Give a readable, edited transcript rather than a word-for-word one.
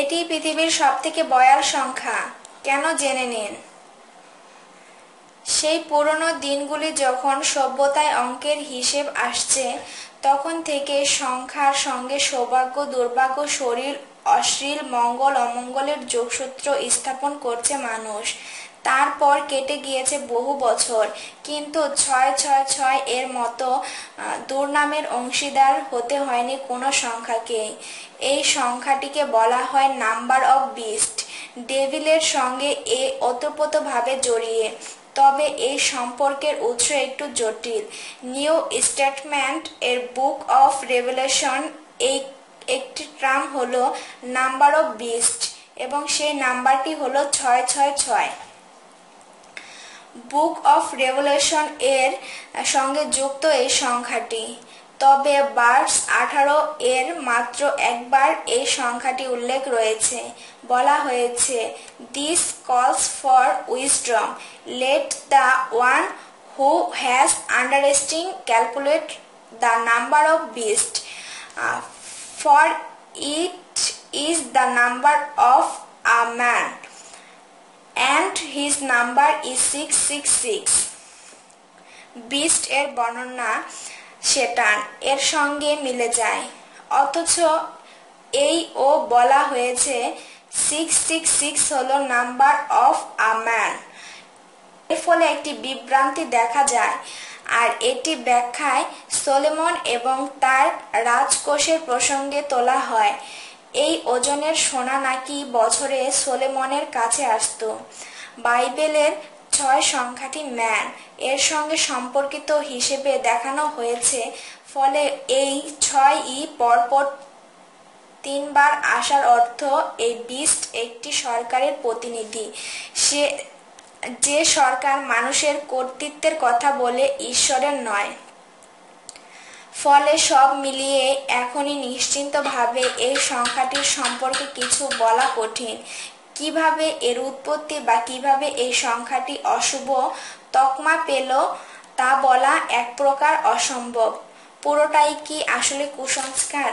এটি পৃথিবীর সবথেকে বয়াল সংখ্যা কেন জেনে নিন। সেই পুরনো দিনগুলি যখন সভ্যতায় অঙ্কের হিসেব আসছে, তখন থেকে সংখ্যার সঙ্গে সৌভাগ্য, দুর্ভাগ্য, শরীর, অশ্লীল, মঙ্গল অমঙ্গলের যোগসূত্র স্থাপন করছে মানুষ। তারপর কেটে গিয়েছে বহু বছর, কিন্তু 666 এর মতো দুর্নামের অংশীদার হতে হয়নি কোনো সংখ্যাকে। এই সংখ্যাটিকে বলা হয় নাম্বার অফ বিস্ট, ডেভিলের সঙ্গে এ ওতপ্রোতভাবে জড়িয়ে। তবে এই সম্পর্কের উৎস একটু জটিল। নিউ টেস্টামেন্ট এর বুক অফ রেভেলেশন এই একটি টার্ম হলো নাম্বার অফ বিস্ট, এবং সেই নাম্বারটি হলো 666। বুক অফ রেভেলেশন এর সঙ্গে যুক্ত এই সংখ্যাটি। তবে ভার্স 18 এর মাত্র একবার এই সংখ্যাটি উল্লেখ রয়েছে। বলা হয়েছে, দিস কলস for wisdom, let the one who has understanding calculate the number of beast, for it is the number of a man and his number is 666। Beast এর বর্ণনা সেটান এর সঙ্গে মিলে যায়, অথচ এই ও বলা হয়েছে 666 হলো নাম্বার অফ আ ম্যান। এর ফলে একটি বিভ্রান্তি দেখা যায়, আর এটি ব্যাখ্যায় সলোমন এবং তার রাজকোষের প্রসঙ্গে তোলা হয়। এই ওজনের সোনা নাকি বছরে সলোমনের কাছে আসত। বাইবেলের 6 সংখ্যাটি ম্যান এর সঙ্গে সম্পর্কিত হিসেবে দেখানো হয়েছে। ফলে এই 6ই পরপর 3 বার আসার অর্থ এই বিস্ট একটি সরকারের প্রতিনিধি, যে সরকার মানুষের কর্তৃত্বের কথা বলে, ঈশ্বরের নয়। ফলে সব মিলিয়ে এখনই নিশ্চিন্তভাবে এই সংখ্যাটির সম্পর্কে কিছু বলা কঠিন। কিভাবে এর উৎপত্তি বা কিভাবে এই সংখ্যাটি অশুভ তকমা পেল তা বলা এক প্রকার অসম্ভব। পুরোটাই কি আসলে কুসংস্কার?